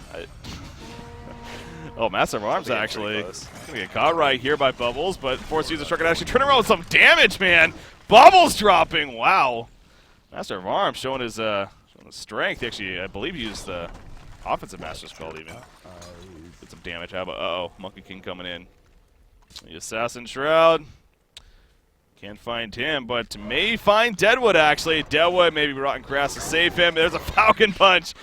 Oh, Master of Arms actually going to get caught right here by Bubbles, but Force User Truck can actually turn around with some damage, man. Bubbles dropping. Wow. Master of Arms showing his strength. Actually, I believe he used the offensive Master's Call even. Did some damage. How about, Monkey King coming in. The Assassin Shroud. Can't find him, but may find Deadwood, actually. Deadwood, maybe Rotten Grass to save him. There's a Falcon Punch.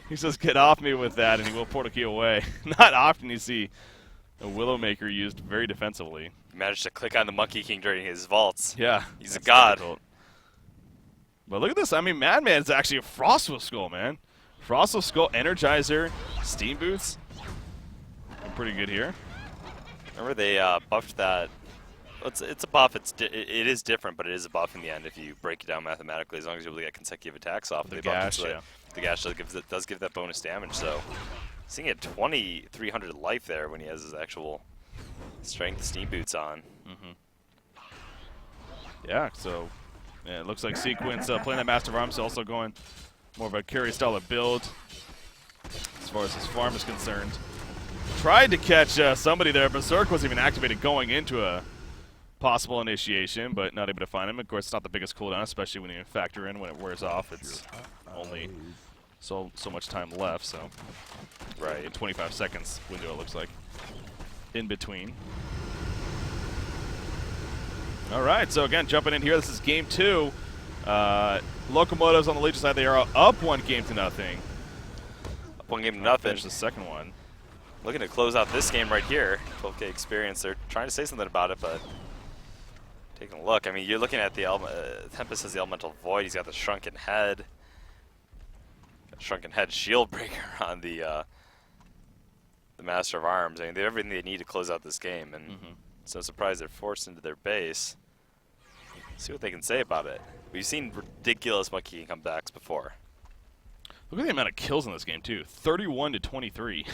He says, get off me with that, and he will portal key away. Not often you see a Willowmaker used very defensively. He managed to click on the Monkey King during his vaults. Yeah. He's a god. Difficult. But look at this. I mean, Madman's actually a Frostwolf Skull, man. Frostwolf Skull, Energizer, Steam Boots. Pretty good here. Remember they buffed that. It's a buff. It is different, but it is a buff in the end if you break it down mathematically. As long as you're able to get consecutive attacks off, the gash, the gash does give that bonus damage. So Seeing at 2,300 life there when he has his actual strength steam boots on. Yeah, so yeah, it looks like Sequence playing that Master of Arms, also going more of a carry style of build as far as his farm is concerned. Tried to catch somebody there. Berserk wasn't even activated going into a possible initiation, but not able to find him. Of course, it's not the biggest cooldown, especially when you factor in when it wears off. It's only so much time left, so right, 25 seconds window it looks like in between. All right, so again, jumping in here, this is game 2. Locomotives on the Legion side, they are up 1-0. Up 1-0. Finish the second one. Looking to close out this game right here. 12K experience. They're trying to say something about it, but taking a look. I mean, you're looking at the Tempest has the Elemental Void. He's got the Shrunken Head. Got Shrunken Head Shield Breaker on the Master of Arms. I mean, they have everything they need to close out this game, and it's no surprise they're forced into their base. See what they can say about it. We've seen ridiculous Monkey King comebacks before. Look at the amount of kills in this game, too. 31 to 23.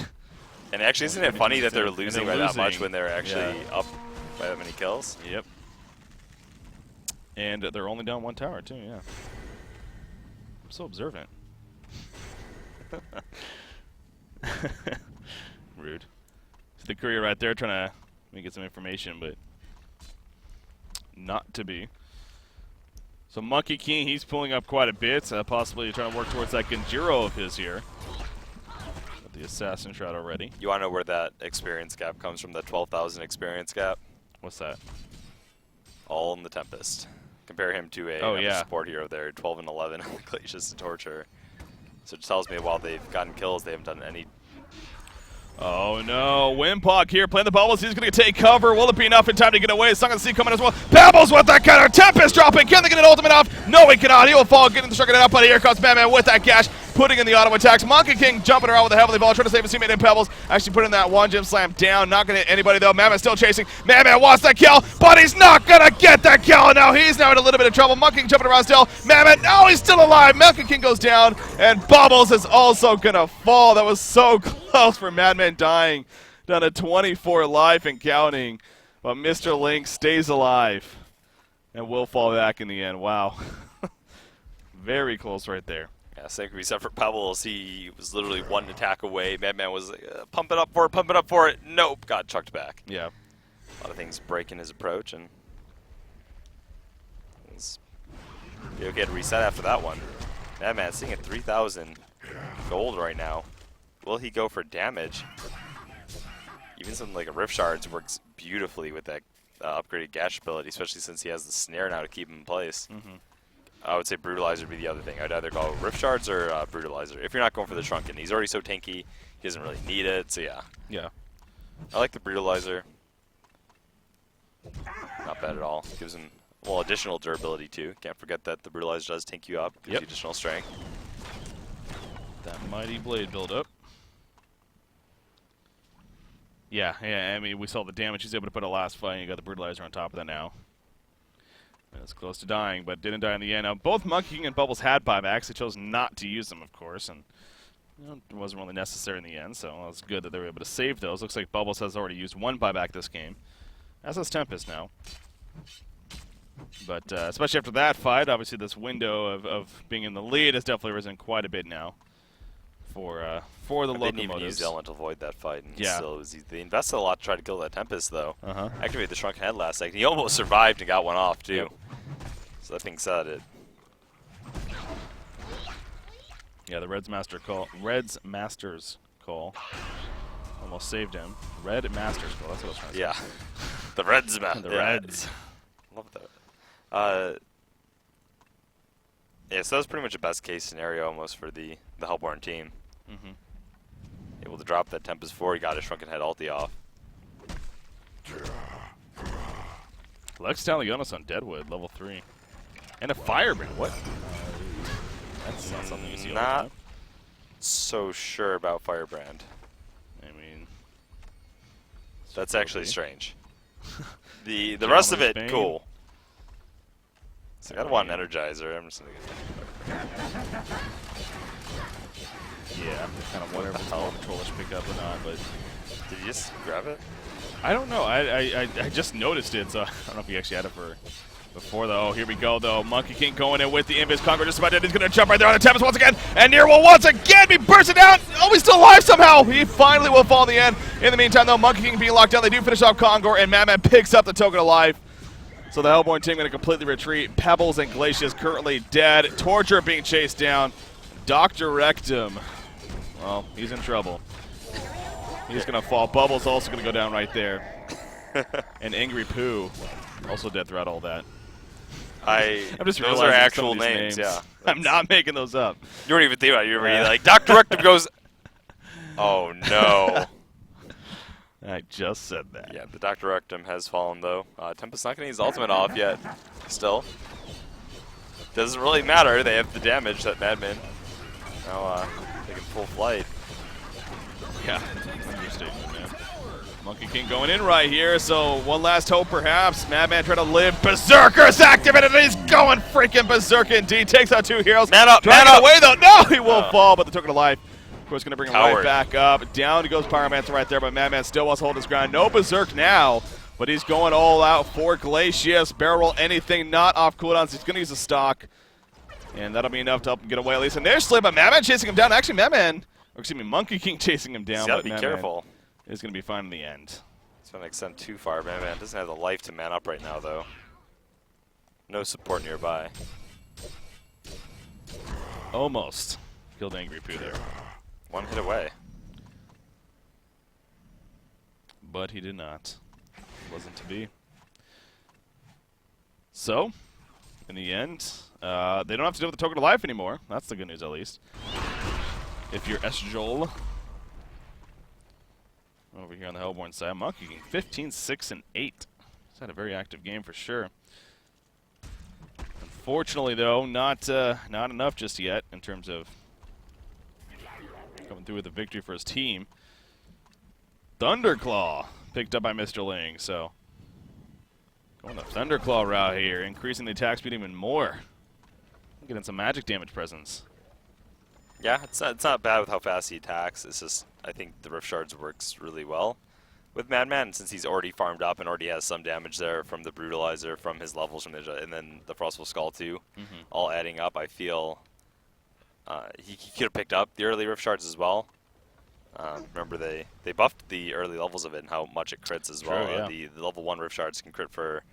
And actually, isn't it funny that they're losing by that much when they're actually up by that many kills? Yep. And they're only down 1 tower, too, yeah. I'm so observant. Rude. See the courier right there trying to get some information, but not to be. So Monkey King, he's pulling up quite a bit, possibly trying to work towards that Genjiro of his here. Got the Assassin Shroud already. You want to know where that experience gap comes from, that 12,000 experience gap? What's that? All in the Tempest. Compare him to a support hero there, 12 and 11 on the Glacius to Torture. So it tells me while they've gotten kills, they haven't done any. Oh no, Wimpog here playing the bubbles. He's going to take cover. Will it be enough in time to get away? Sung of the Sea coming as well. Pebbles with that counter. Tempest dropping. Can they get an ultimate off? No, he cannot. He will fall, getting the stricken up. But here comes Batman with that gash, putting in the auto attacks. Monkey King jumping around with a heavily ball, trying to save his teammate in Pebbles. Actually putting that one gem slam down. Not going to hit anybody though. Mammoth still chasing. Mammoth wants that kill, but he's not going to get that kill. Now he's now in a little bit of trouble. Monkey King jumping around still. Mammoth, no, he's still alive. Monkey King goes down, and Bubbles is also going to fall. That was so close for Madman dying. Down to 24 life and counting, but Mr. Link stays alive and will fall back in the end. Wow. Very close right there. Yeah, same could be said for Pebbles. He was literally 1 attack away. Madman was like, pump it up for it, pump it up for it. Nope, got chucked back. Yeah. A lot of things breaking his approach, and he'll get reset after that one. Madman sitting at 3,000 gold right now. Will he go for damage? Even something like a Rift Shards works beautifully with that upgraded gash ability, especially since he has the snare now to keep him in place. I would say Brutalizer would be the other thing. I'd either go Rift Shards or Brutalizer. If you're not going for the Shrunken, he's already so tanky, he doesn't really need it, so yeah. Yeah. I like the Brutalizer. Not bad at all. Gives him, well, additional durability too. Can't forget that the Brutalizer does tank you up, gives you additional strength. That mighty blade build-up. Yeah, I mean, we saw the damage he's able to put a last fight, and you got the Brutalizer on top of that now. And it's close to dying, but didn't die in the end. Now, both Monkey King and Bubbles had buybacks. They chose not to use them, of course, and it wasn't really necessary in the end, so it's good that they were able to save those. Looks like Bubbles has already used 1 buyback this game, as has Tempest now. But especially after that fight, obviously this window of being in the lead has definitely risen quite a bit now for the Locomotives. They didn't even use the Elemental Void that fight, and still it was easy. They invested a lot to try to kill that Tempest, though. Activated the Shrunken Head last second. He almost survived and got one off, too. So that being said, yeah, the Red's Master's Call almost saved him. Red Master's Call, that's what I was trying to say. Yeah, the Reds, man. The Reds. Love that. Yeah, so that was pretty much a best case scenario almost for the Hellborn team. Able to drop that Tempest 4, he got his Shrunken Head ulti off. Lex Talionis on Deadwood, level 3. And a Firebrand, what? That's not something you see all the time. Not so sure about Firebrand. I mean, that's actually strange. The rest of it, cool. So I got one Energizer. I'm just gonna get. Yeah, I kind of wonder if it's a controller should pick up or not, but did you just grab it? I don't know. I just noticed it, so I don't know if he actually had it for before, though. Oh, here we go, though. Monkey King going in with the Invis Congo just about dead. He's going to jump right there on the Tempest once again, and Nier will once again be bursting down. Oh, he's still alive somehow. He finally will fall in the end. In the meantime, though, Monkey King being locked down. They do finish off Kongor, and Madman picks up the token of life. So the Hellborn team going to completely retreat. Pebbles and Glacius currently dead. Torture being chased down. Dr. Rectum, well, he's in trouble. He's going to fall. Bubbles also going to go down right there. And Angry Poo also dead throughout all that. I'm just those are actual names, yeah. I'm not making those up. You don't even think about it. You're like, Dr. Rectum goes, oh no. I just said that. Yeah, the Dr. Rectum has fallen, though. Tempest's not going to use ultimate off yet, still. Doesn't really matter. They have the damage that Madman now taking full flight. Yeah, understatement, man. Monkey King going in right here, so one last hope perhaps. Madman trying to live. Berserker's activated, and he's going freaking berserk indeed. Takes out two heroes. Man up, man up. Away though. No, he will fall, but the token of life, of course, going to bring him Coward. right back up. Down goes Pyromancer right there, but Madman still wants to hold his ground. No berserk now, but he's going all out for Glacius. Barrel roll anything not off cooldowns. He's going to use a stock, and that'll be enough to help him get away at least. And there's Slip, but Madman chasing him down. Actually, Monkey King chasing him down. He's got to but be Madman careful. is going to be fine in the end. It's going to extend too far. Madman doesn't have the life to man up right now, though. No support nearby. Almost killed Angry Poo there. One hit away. But he did not. Wasn't to be. So, in the end, they don't have to deal with the token of life anymore. That's the good news, at least. If you're Esjol. Over here on the Hellborn side, Monkey King 15, 6, and 8. He's had a very active game for sure. Unfortunately, though, not enough just yet in terms of coming through with a victory for his team. Thunderclaw picked up by Mr. Ling, so going the Thunderclaw route here, increasing the attack speed even more. Getting some magic damage presence. Yeah, it's not bad with how fast he attacks. It's just, I think the Rift Shards works really well with Madman, since he's already farmed up and already has some damage there from the Brutalizer, from his levels from Ninja, and then the Frostful Skull too, all adding up. I feel he could have picked up the early Rift Shards as well. Remember, they buffed the early levels of it and how much it crits as well. Yeah. The level 1 Rift Shards can crit for,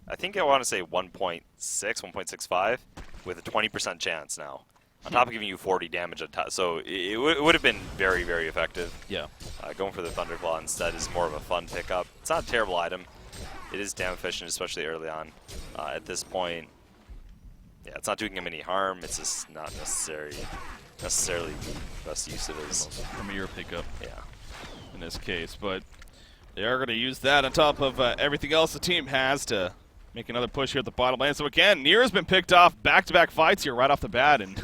I think I want to say 1.6, 1.65, with a 20% chance now. On top of giving you 40 damage a time. So it would have been very, very effective. Yeah. Going for the Thunderclaw instead is more of a fun pickup. It's not a terrible item. It is damn efficient, especially early on. At this point, yeah, it's not doing him any harm. It's just not necessarily the best use of his Premier pickup. Yeah. In this case, but they are going to use that on top of everything else the team has to make another push here at the bottom lane. So again, Nier has been picked off back-to-back fights here right off the bat, and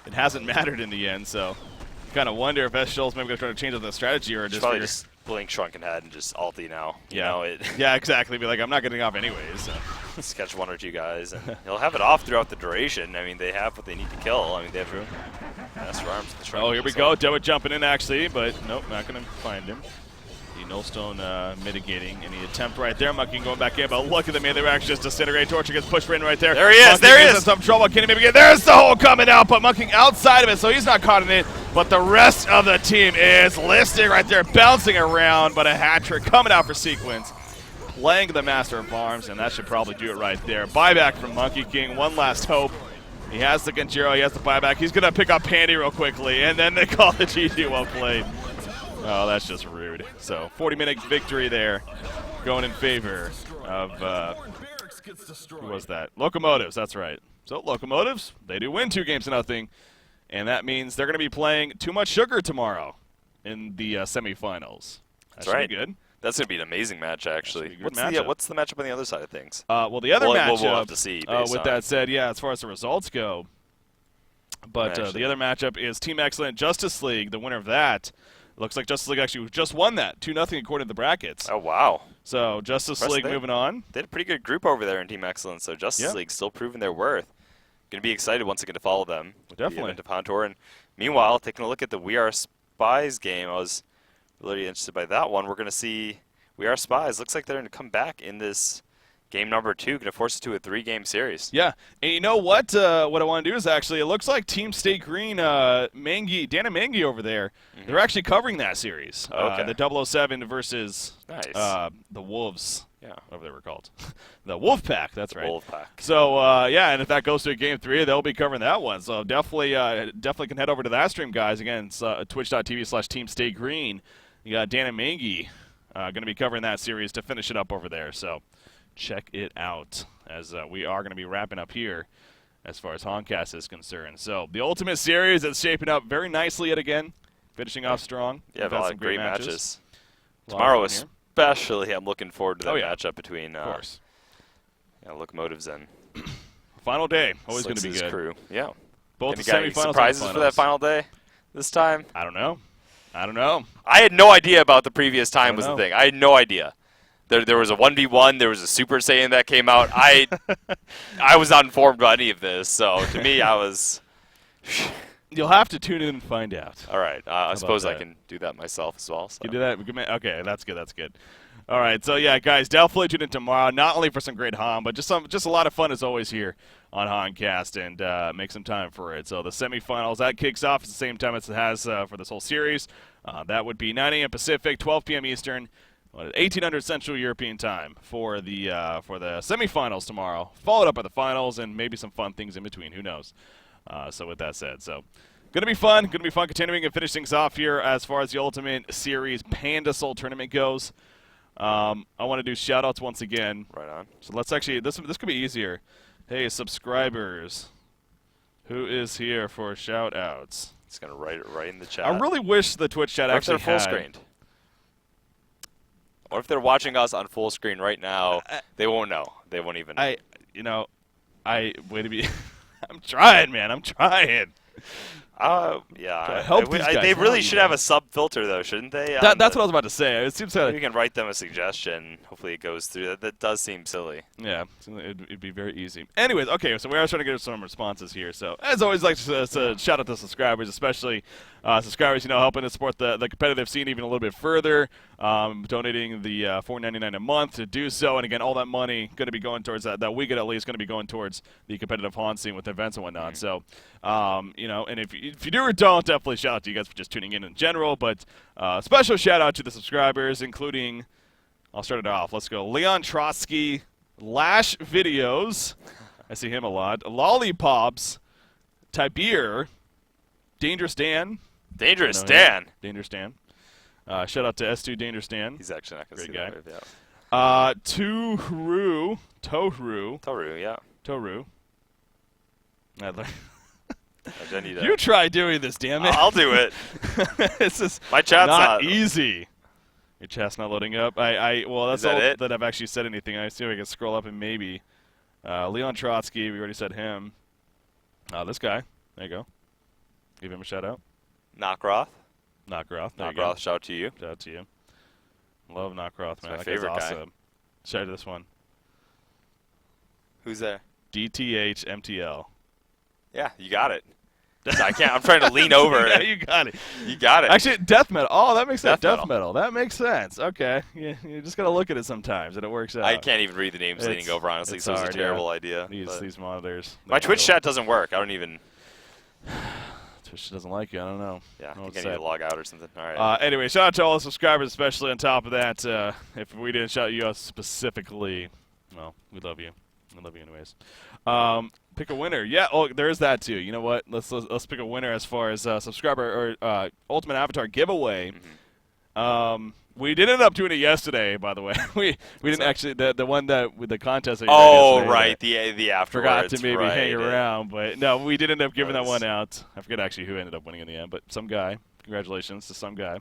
it hasn't mattered in the end. So you kind of wonder if S-Shell's maybe going to try to change up the strategy or just probably just blink Shrunken Head and just ulti now. You know, yeah, exactly. Be like, I'm not getting off anyways. So. Just catch one or two guys, and he'll have it off throughout the duration. I mean, they have what they need to kill. I mean, they have master arms. Oh, here we go. Dewitt jumping in, actually, but nope, not going to find him. The Nullstone mitigating any attempt right there. Monkey going back in, but look at the man. They were actually just disintegrate. Torture gets pushed in right there. There he is. Monkey there he is. In some trouble. Can he maybe get? There's the hole coming out, but Monkey outside of it, so he's not caught in it. But the rest of the team is listing right there, bouncing around. But a hat trick coming out for Sequence, playing the Master of Arms, and that should probably do it right there. Buyback from Monkey King. One last hope. He has the Genjiro. He has the buyback. He's gonna pick up Pandy real quickly, and then they call the GG. Well played. Oh, that's just rude. So, 40-minute victory there, going in favor of, who was that? Locomotives, that's right. So, Locomotives, they do win 2-0, and that means they're going to be playing Too Much Sugar tomorrow in the semifinals. That's right. Good. That's going to be an amazing match, actually. What's the matchup on the other side of things? Well, the other matchup, we'll have to see. With that said, yeah, as far as the results go, but the other matchup is Team Excellent Justice League, the winner of that. Looks like Justice League actually just won that 2-0 according to the brackets. Oh, wow. So Justice League moving on. They had a pretty good group over there in Team Excellence, so Justice League still proving their worth. Going to be excited once again to follow them. Definitely. The event of Hontor. And meanwhile, taking a look at the We Are Spies game, I was really interested by that one. We're going to see We Are Spies. Looks like they're going to come back in this game number 2, going to force it to a 3-game series. Yeah, and you know what? What I want to do is actually, it looks like Team State Green, Dana Mangi over there, they're actually covering that series. Okay. The 007 versus the Wolves. Yeah, whatever they were called. The Wolf Pack, that's right. Wolf Pack. So, yeah, and if that goes to a Game 3, they'll be covering that one. So definitely can head over to that stream, guys. Again, it's twitch.tv/Team State Green. You got Dana Mangi going to be covering that series to finish it up over there. So check it out as we are going to be wrapping up here as far as Honcast is concerned. So the Ultimate Series is shaping up very nicely yet again, finishing off strong. Yeah, a lot of great matches. Tomorrow especially, I'm looking forward to that matchup between Locomotives and final day. Always going to be good. Crew. Yeah. Both the semifinals surprises for that final day this time? I don't know. I had no idea about the previous time was the thing. I had no idea. There was a 1v1. There was a Super Saiyan that came out. I was not informed about any of this, so to me, I was. You'll have to tune in and find out. All right. I suppose I can do that myself as well. So. You do that? Okay, that's good. That's good. All right. So yeah, guys, definitely tune in tomorrow. Not only for some great Han, but just a lot of fun as always here on Honcast, and make some time for it. So the semifinals that kicks off at the same time as it has for this whole series. That would be 9 a.m. Pacific, 12 p.m. Eastern. 1800 Central European Time for the semifinals tomorrow, followed up by the finals and maybe some fun things in between. Who knows? So with that said, gonna be fun. Continuing and finishing things off here as far as the Ultimate Series Pandasoul tournament goes. I want to do shout-outs once again. Right on. So let's actually this could be easier. Hey, subscribers, who is here for shout-outs? It's gonna write it right in the chat. I really wish the Twitch chat actually full screened. Or if they're watching us on full screen right now, they won't know. They won't even know. I'm trying, man. I'm trying. Yeah. Help these guys. They really should have a sub filter, though, shouldn't they? That's what I was about to say. It seems like we can write them a suggestion. Hopefully, it goes through. That does seem silly. Yeah, it'd be very easy. Anyways, okay, so we are trying to get some responses here. So, as always, like to shout out to subscribers, especially subscribers, helping to support the competitive scene even a little bit further, donating the $4.99 a month to do so. And again, all that money going to be going towards that we get at least going to be going towards the competitive Han scene with events and whatnot. So, and if you do or don't, definitely shout out to you guys for just tuning in general. But special shout out to the subscribers, including, I'll start it off. Let's go. Leon Trotsky, Lash Videos. I see him a lot. Lollipops, Tibir, Dangerous Dan. Dangerous Dan. Dangerous Dan. Shout out to S2 Dangerous Dan. He's actually not going to see guy. that wave, yeah. Tohru, yeah. Tohru. I need you try doing this, damn it. I'll do it. This is my chat's not easy. Your chat's not loading up. Well, that's all it? That I've actually said anything. I see if I can scroll up and maybe. Leon Trotsky, we already said him. This guy. There you go. Give him a shout out. Knockroth. Knockroth, shout out to you. Shout out to you. Love Knockroth, man. My favorite awesome. guy. Shout out to this one. Who's there? DTH MTL. Yeah, you got it. I can't. I'm trying to lean over. Yeah, you got it. You got it. Actually, death metal. Oh, that makes sense. Death metal. That makes sense. Okay. Yeah, you just gotta look at it sometimes, and it works out. I can't even read the names leaning over, honestly, so it's a terrible idea. These monitors. My Twitch chat doesn't work. I don't even. Twitch doesn't like you. I don't know. Yeah, you can't even log out or something. All right. Anyway, shout out to all the subscribers, especially on top of that. If we didn't shout you out specifically, well, we love you. I love you anyways. Pick a winner. Yeah, there is that too. You know what? Let's pick a winner as far as subscriber or Ultimate Avatar giveaway. Mm-hmm. We did end up doing it yesterday, by the way. we didn't actually the one that with the contest. That you right, the afterwards. Forgot to maybe hang around, but no, we did end up giving that one out. I forget actually who ended up winning in the end, but some guy. Congratulations to some guy.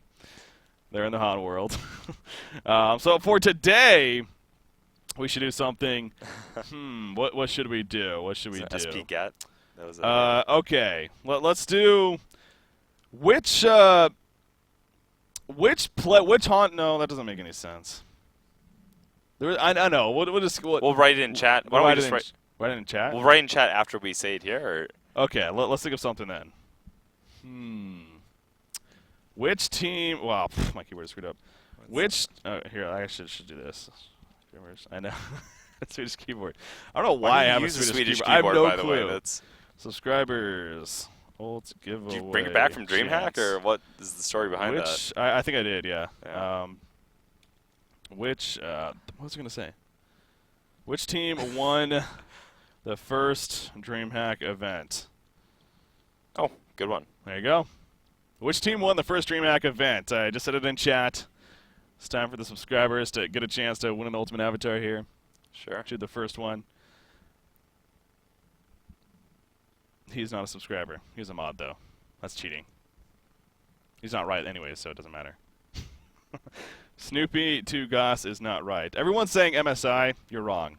They're in the Han world. So for today, we should do something. What should we do? What should we do? SP Get. That was okay. Let's do which Which haunt? No, that doesn't make any sense. I know. We'll just we'll write it in chat. Why don't we just write it in chat? We'll write in chat after we say it here. Or? Okay, let's think of something then. Which team? Wow, my keyboard is screwed up. Which? Here, I should do this. I know. Swedish keyboard. I don't know why I have a Swedish keyboard. I have no clue. That's subscribers. Let's give Did you bring it back from DreamHack, or what is the story behind that? I think I did, yeah. What was I going to say? Which team won the first DreamHack event? Oh, good one. There you go. Which team won the first DreamHack event? I just said it in chat. It's time for the subscribers to get a chance to win an Ultimate Avatar here. Sure. Should the first one. He's not a subscriber. He's a mod, though. That's cheating. He's not right anyway, so it doesn't matter. Snoopy to Goss is not right. Everyone's saying MSI. You're wrong.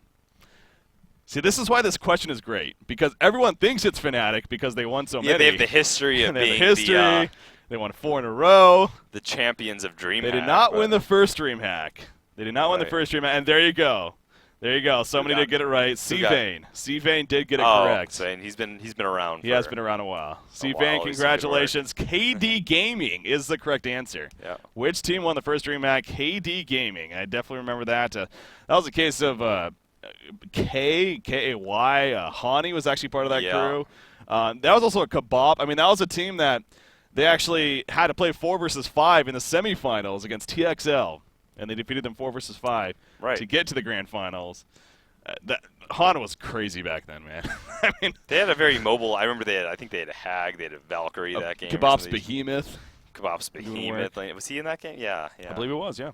See, this is why this question is great, because everyone thinks it's Fnatic because they won so many. Yeah, they have the history of being they won 4 in a row. The champions of DreamHack. They did not win the first DreamHack. They did not win the first DreamHack, and there you go. There you go. Somebody did get it right. C-Vane. C-Vane did get it correct. Zane. He's been around. He has been around a while. C-Vane, congratulations. KD Gaming is the correct answer. Yeah. Which team won the first DreamHack? KD Gaming. I definitely remember that. That was a case of K-A-Y. Hani was actually part of that crew. That was also a Kebab. I mean, that was a team that they actually had to play 4 versus 5 in the semifinals against TXL. And they defeated them 4 versus 5 to get to the grand finals. Hana was crazy back then, man. I mean, they had a very mobile. I remember I think they had a Hag, they had a Valkyrie that game. Kebab's Behemoth. Kebab's Behemoth. Was he in that game? Yeah. I believe it was. Yeah.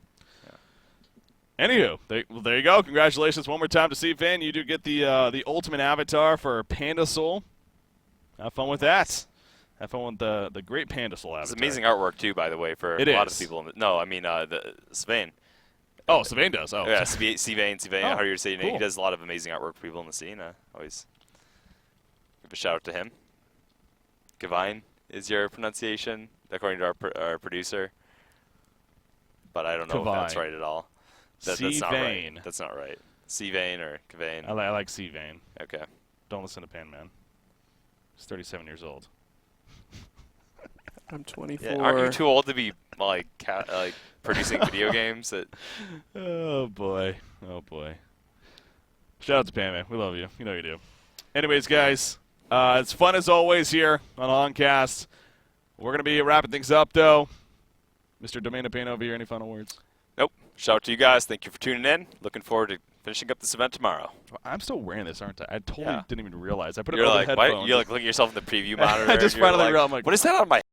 Anywho, there you go. Congratulations one more time to C-Fan. You do get the ultimate avatar for Pandasoul. Have fun with that. Have fun with the great Pandasoul avatar. It's amazing artwork, too, by the way, for a lot of people. No, I mean, Svain. Oh, Svain does. Oh. Yeah, Svain, how are you saying it? He does a lot of amazing artwork for people in the scene. Always give a shout out to him. Gavine is your pronunciation, according to our producer. But I don't know if that's right at all. That's not right. That's not right. C-Vane or Gavine. I like C-Vane. Okay. Don't listen to Pan Man. He's 37 years old. I'm 24. Yeah, aren't you too old to be like producing video games? Oh boy. Shout out to Pan Man. We love you. You know you do. Anyways, guys, it's fun as always here on Oncast. We're gonna be wrapping things up though. Mr. Domain of Pain over here. Any final words? Nope. Shout out to you guys. Thank you for tuning in. Looking forward to finishing up this event tomorrow. I'm still wearing this, aren't I? I totally didn't even realize. I put it over the headphones. You're like looking at yourself in the preview monitor. I just finally realized. What is that on my